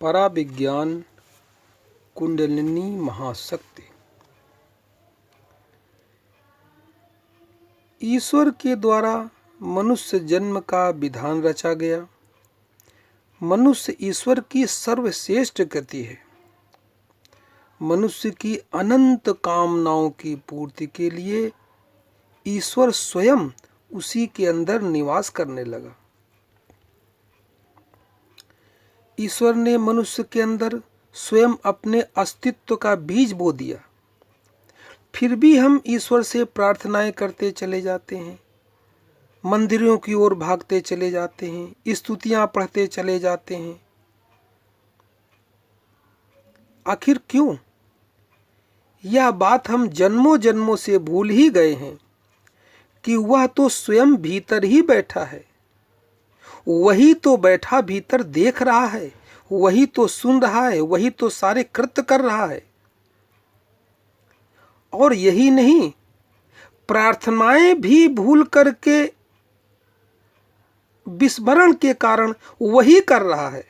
पराविज्ञान कुंडलिनी महाशक्ति। ईश्वर के द्वारा मनुष्य जन्म का विधान रचा गया। मनुष्य ईश्वर की सर्वश्रेष्ठ कृति है। मनुष्य की अनंत कामनाओं की पूर्ति के लिए ईश्वर स्वयं उसी के अंदर निवास करने लगा। ईश्वर ने मनुष्य के अंदर स्वयं अपने अस्तित्व का बीज बो दिया। फिर भी हम ईश्वर से प्रार्थनाएं करते चले जाते हैं, मंदिरों की ओर भागते चले जाते हैं, स्तुतियां पढ़ते चले जाते हैं। आखिर क्यों? यह बात हम जन्मों जन्मों से भूल ही गए हैं कि वह तो स्वयं भीतर ही बैठा है। वही तो बैठा भीतर देख रहा है, वही तो सुन रहा है, वही तो सारे कृत्य कर रहा है। और यही नहीं, प्रार्थनाएं भी भूल करके विस्मरण के कारण वही कर रहा है।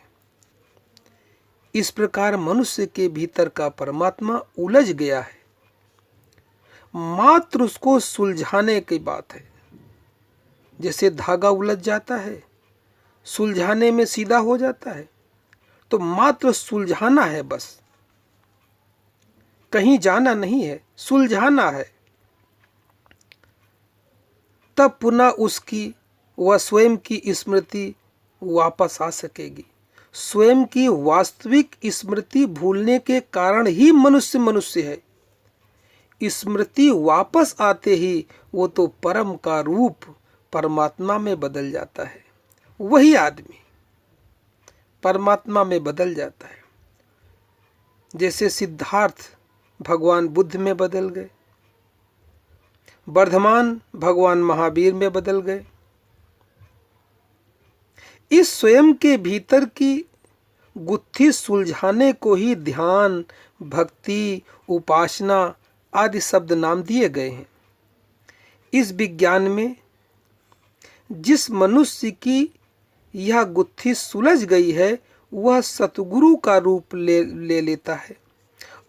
इस प्रकार मनुष्य के भीतर का परमात्मा उलझ गया है। मात्र उसको सुलझाने की बात है। जैसे धागा उलझ जाता है, सुलझाने में सीधा हो जाता है, तो मात्र सुलझाना है, बस कहीं जाना नहीं है, सुलझाना है। तब पुनः उसकी वह स्वयं की स्मृति वापस आ सकेगी। स्वयं की वास्तविक स्मृति भूलने के कारण ही मनुष्य मनुष्य है। स्मृति वापस आते ही वो तो परम का रूप परमात्मा में बदल जाता है। वही आदमी परमात्मा में बदल जाता है। जैसे सिद्धार्थ भगवान बुद्ध में बदल गए, वर्धमान भगवान महावीर में बदल गए। इस स्वयं के भीतर की गुत्थी सुलझाने को ही ध्यान, भक्ति, उपासना आदि शब्द नाम दिए गए हैं। इस विज्ञान में जिस मनुष्य की यह गुत्थी सुलझ गई है वह सतगुरु का रूप ले लेता है,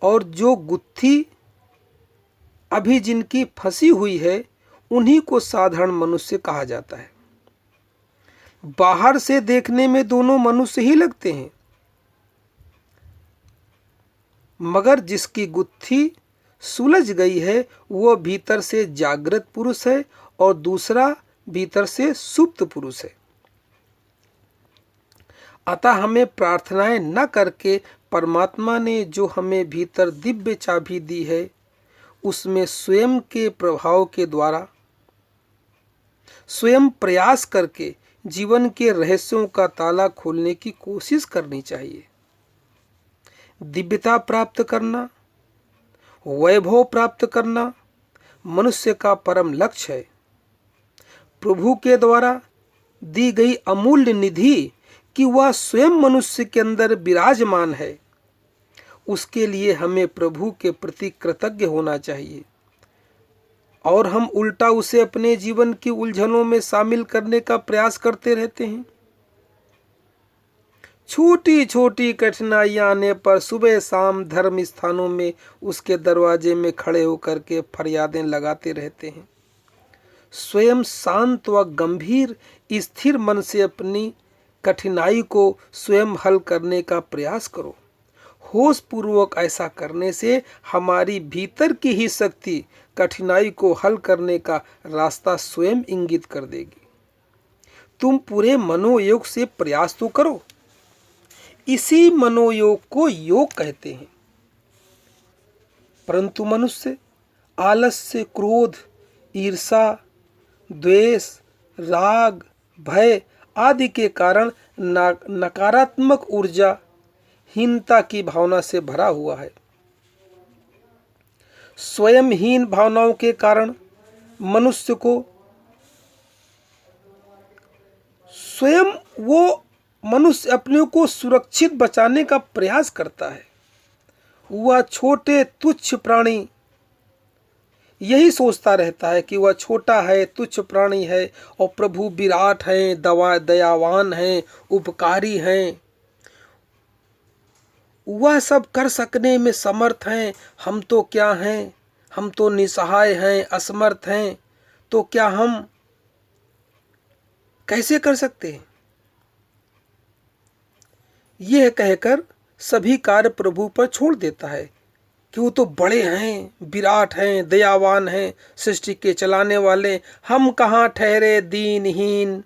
और जो गुत्थी अभी जिनकी फंसी हुई है उन्हीं को साधारण मनुष्य कहा जाता है। बाहर से देखने में दोनों मनुष्य ही लगते हैं, मगर जिसकी गुत्थी सुलझ गई है वह भीतर से जागृत पुरुष है और दूसरा भीतर से सुप्त पुरुष है। अतः हमें प्रार्थनाएं न करके परमात्मा ने जो हमें भीतर दिव्य चाबी दी है उसमें स्वयं के प्रभाव के द्वारा स्वयं प्रयास करके जीवन के रहस्यों का ताला खोलने की कोशिश करनी चाहिए। दिव्यता प्राप्त करना, वैभव प्राप्त करना मनुष्य का परम लक्ष्य है। प्रभु के द्वारा दी गई अमूल्य निधि कि वह स्वयं मनुष्य के अंदर विराजमान है, उसके लिए हमें प्रभु के प्रति कृतज्ञ होना चाहिए। और हम उल्टा उसे अपने जीवन की उलझनों में शामिल करने का प्रयास करते रहते हैं। छोटी छोटी कठिनाइयां आने पर सुबह शाम धर्म स्थानों में उसके दरवाजे में खड़े होकर के फरियादें लगाते रहते हैं। स्वयं शांत व गंभीर स्थिर मन से अपनी कठिनाई को स्वयं हल करने का प्रयास करो। होश पूर्वक ऐसा करने से हमारी भीतर की ही शक्ति कठिनाई को हल करने का रास्ता स्वयं इंगित कर देगी। तुम पूरे मनोयोग से प्रयास तो करो। इसी मनोयोग को योग कहते हैं। परंतु मनुष्य आलस्य, क्रोध, ईर्षा, द्वेष, राग, भय आदि के कारण नकारात्मक ऊर्जा हीनता की भावना से भरा हुआ है। स्वयं हीन भावनाओं के कारण मनुष्य को स्वयं वो मनुष्य अपने को सुरक्षित बचाने का प्रयास करता है। वह छोटे तुच्छ प्राणी यही सोचता रहता है कि वह छोटा है, तुच्छ प्राणी है, और प्रभु विराट हैं, दयावान हैं, उपकारी हैं। वह सब कर सकने में समर्थ हैं, हम तो क्या हैं, हम तो निसहाय हैं, असमर्थ हैं, तो क्या हम कैसे कर सकते हैं। यह कहकर सभी कार्य प्रभु पर छोड़ देता है कि वो तो बड़े हैं, विराट हैं, दयावान हैं, सृष्टि के चलाने वाले, हम कहाँ ठहरे दीनहीन।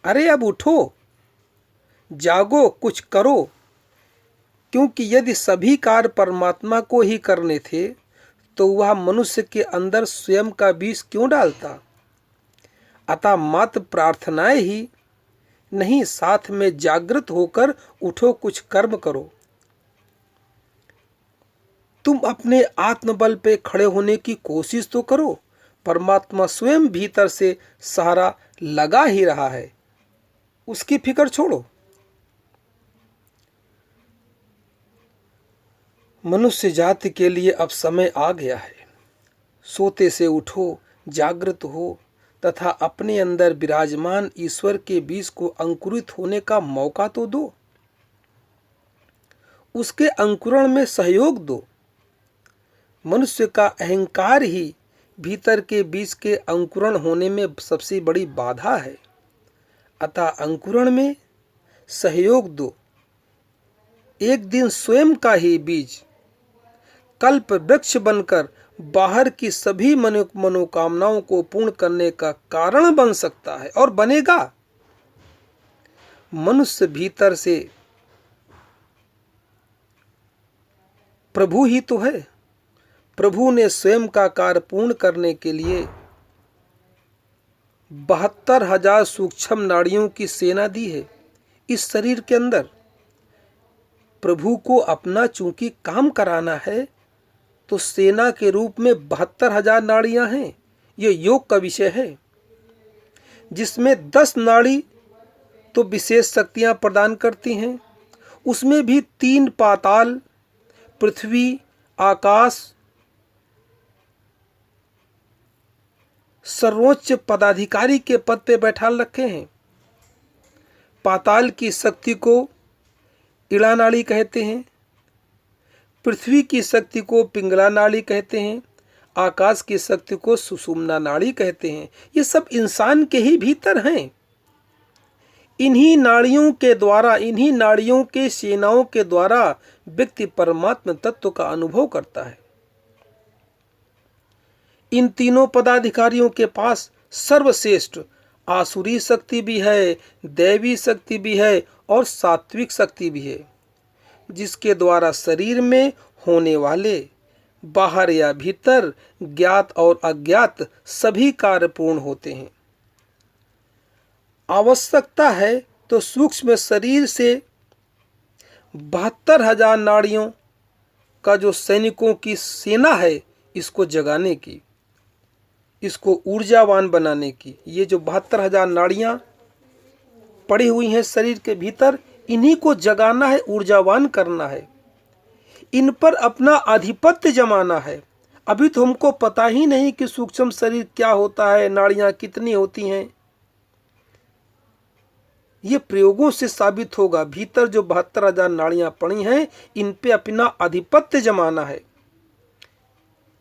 अरे अब उठो, जागो, कुछ करो, क्योंकि यदि सभी कार्य परमात्मा को ही करने थे तो वह मनुष्य के अंदर स्वयं का बीज क्यों डालता। अतः मात्र प्रार्थनाएं ही नहीं, साथ में जागृत होकर उठो, कुछ कर्म करो। तुम अपने आत्मबल पे खड़े होने की कोशिश तो करो। परमात्मा स्वयं भीतर से सहारा लगा ही रहा है, उसकी फिक्र छोड़ो। मनुष्य जाति के लिए अब समय आ गया है। सोते से उठो, जागृत हो तथा अपने अंदर विराजमान ईश्वर के बीज को अंकुरित होने का मौका तो दो, उसके अंकुरण में सहयोग दो। मनुष्य का अहंकार ही भीतर के बीज के अंकुरण होने में सबसे बड़ी बाधा है। अतः अंकुरण में सहयोग दो। एक दिन स्वयं का ही बीज कल्प वृक्ष बनकर बाहर की सभी मनोकामनाओं को पूर्ण करने का कारण बन सकता है और बनेगा। मनुष्य भीतर से प्रभु ही तो है। प्रभु ने स्वयं का कार्य पूर्ण करने के लिए 72,000 सूक्ष्म नाड़ियों की सेना दी है इस शरीर के अंदर। प्रभु को अपना चूंकि काम कराना है तो सेना के रूप में 72,000 नाड़ियां हैं। ये योग का विषय है, जिसमें 10 नाड़ी तो विशेष शक्तियां प्रदान करती हैं। उसमें भी 3 पाताल, पृथ्वी, आकाश सर्वोच्च पदाधिकारी के पद पे बैठा रखे हैं। पाताल की शक्ति को इड़ा नाड़ी कहते हैं, पृथ्वी की शक्ति को पिंगला नाड़ी कहते हैं, आकाश की शक्ति को सुषुम्ना नाड़ी कहते हैं। ये सब इंसान के ही भीतर हैं। इन्हीं नाड़ियों के द्वारा, इन्हीं नाड़ियों के सेनाओं के द्वारा व्यक्ति परमात्मा तत्व का अनुभव करता है। इन तीनों पदाधिकारियों के पास सर्वश्रेष्ठ आसुरी शक्ति भी है, दैवी शक्ति भी है और सात्विक शक्ति भी है, जिसके द्वारा शरीर में होने वाले बाहर या भीतर ज्ञात और अज्ञात सभी कार्य पूर्ण होते हैं। आवश्यकता है तो सूक्ष्म शरीर से 72,000 नाड़ियों का जो सैनिकों की सेना है, इसको जगाने की, इसको ऊर्जावान बनाने की। ये जो 72,000 नाड़ियां पड़ी हुई हैं शरीर के भीतर, इन्हीं को जगाना है, ऊर्जावान करना है, इन पर अपना आधिपत्य जमाना है। अभी तो हमको पता ही नहीं कि सूक्ष्म शरीर क्या होता है, नाड़ियां कितनी होती हैं। ये प्रयोगों से साबित होगा। भीतर जो 72,000 नाड़ियां पड़ी हैं, इन पे अपना आधिपत्य जमाना है।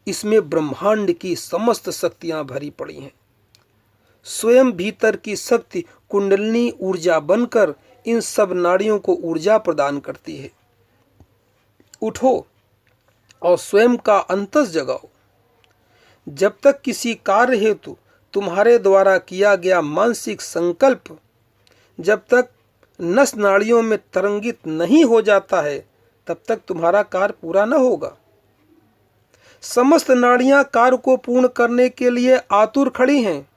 इसमें ब्रह्मांड की समस्त शक्तियां भरी पड़ी हैं। स्वयं भीतर की शक्ति कुंडलिनी ऊर्जा बनकर इन सब नाड़ियों को ऊर्जा प्रदान करती है। उठो और स्वयं का अंतस जगाओ। जब तक किसी कार्य हेतु तुम्हारे द्वारा किया गया मानसिक संकल्प जब तक नस नाड़ियों में तरंगित नहीं हो जाता है, तब तक तुम्हारा कार्य पूरा न होगा। समस्त नाड़ियां कार्य को पूर्ण करने के लिए आतुर खड़ी हैं।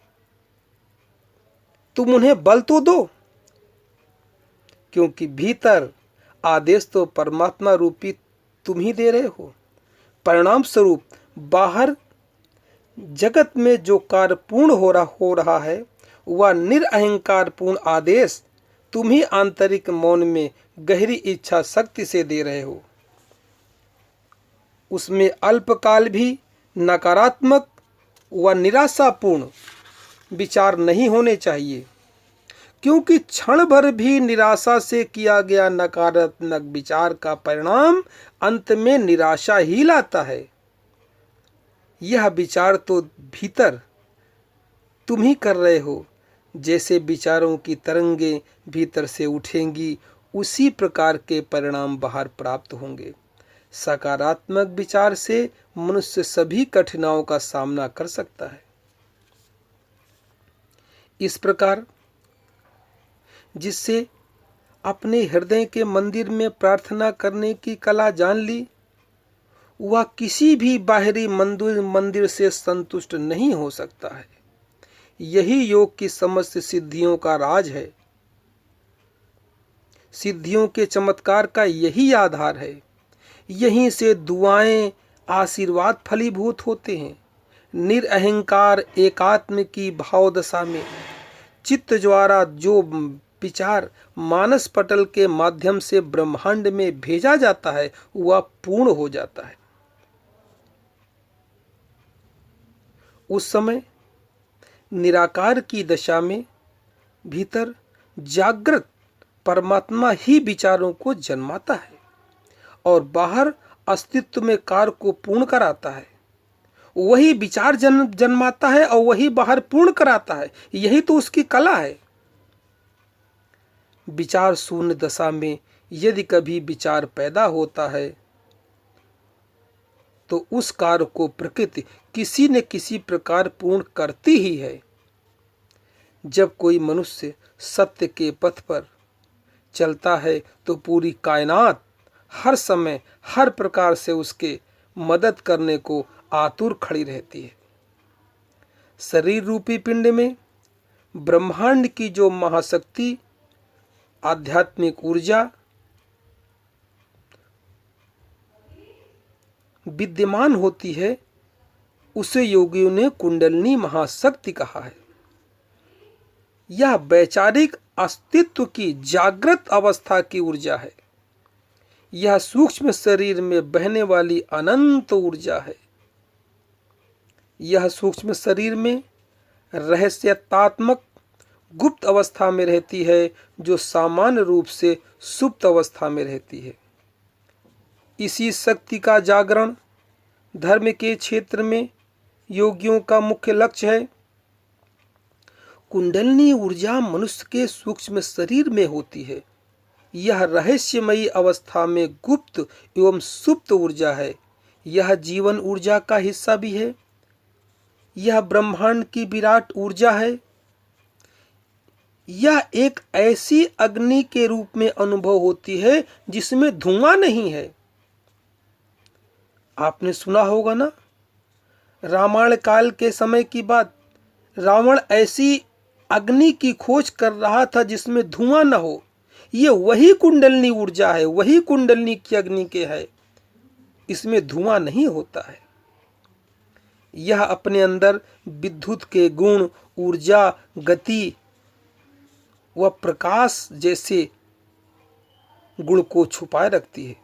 तुम उन्हें बल तो दो, क्योंकि भीतर आदेश तो परमात्मा रूपी तुम ही दे रहे हो। परिणाम स्वरूप बाहर जगत में जो कार्य पूर्ण हो रहा है, वह निरअहंकार पूर्ण आदेश तुम ही आंतरिक मौन में गहरी इच्छा शक्ति से दे रहे हो। उसमें अल्पकाल भी नकारात्मक व निराशापूर्ण विचार नहीं होने चाहिए, क्योंकि क्षण भर भी निराशा से किया गया नकारात्मक विचार का परिणाम अंत में निराशा ही लाता है। यह विचार तो भीतर तुम ही कर रहे हो। जैसे विचारों की तरंगें भीतर से उठेंगी, उसी प्रकार के परिणाम बाहर प्राप्त होंगे। सकारात्मक विचार से मनुष्य सभी कठिनाइयों का सामना कर सकता है। इस प्रकार जिससे अपने हृदय के मंदिर में प्रार्थना करने की कला जान ली, वह किसी भी बाहरी मंदिर से संतुष्ट नहीं हो सकता है। यही योग की समस्त सिद्धियों का राज है। सिद्धियों के चमत्कार का यही आधार है। यहीं से दुआएं, आशीर्वाद फलीभूत होते हैं। निरअहंकार एकात्म की भाव दशा में चित्त द्वारा जो विचार मानस पटल के माध्यम से ब्रह्मांड में भेजा जाता है, वह पूर्ण हो जाता है। उस समय निराकार की दशा में भीतर जागृत परमात्मा ही विचारों को जन्माता है और बाहर अस्तित्व में कार्य को पूर्ण कराता है। वही विचार जन्माता है और वही बाहर पूर्ण कराता है। यही तो उसकी कला है। विचार शून्य दशा में यदि कभी विचार पैदा होता है तो उस कार्य को प्रकृति किसी न किसी प्रकार पूर्ण करती ही है। जब कोई मनुष्य सत्य के पथ पर चलता है तो पूरी कायनात हर समय हर प्रकार से उसके मदद करने को आतुर खड़ी रहती है। शरीर रूपी पिंड में ब्रह्मांड की जो महाशक्ति आध्यात्मिक ऊर्जा विद्यमान होती है, उसे योगियों ने कुंडलिनी महाशक्ति कहा है। यह वैचारिक अस्तित्व की जागृत अवस्था की ऊर्जा है। यह सूक्ष्म शरीर में बहने वाली अनंत ऊर्जा है। यह सूक्ष्म शरीर में रहस्यात्मक गुप्त अवस्था में रहती है, जो सामान्य रूप से सुप्त अवस्था में रहती है। इसी शक्ति का जागरण धर्म के क्षेत्र में योगियों का मुख्य लक्ष्य है। कुंडलिनी ऊर्जा मनुष्य के सूक्ष्म शरीर में होती है। यह रहस्यमयी अवस्था में गुप्त एवं सुप्त ऊर्जा है। यह जीवन ऊर्जा का हिस्सा भी है। यह ब्रह्मांड की विराट ऊर्जा है। यह एक ऐसी अग्नि के रूप में अनुभव होती है जिसमें धुआं नहीं है। आपने सुना होगा ना, रामायण काल के समय की बात। रावण ऐसी अग्नि की खोज कर रहा था जिसमें धुआं न हो। ये वही कुंडलिनी ऊर्जा है, वही कुंडलिनी की अग्नि के है। इसमें धुआं नहीं होता है। यह अपने अंदर विद्युत के गुण, ऊर्जा, गति व प्रकाश जैसे गुण को छुपाए रखती है।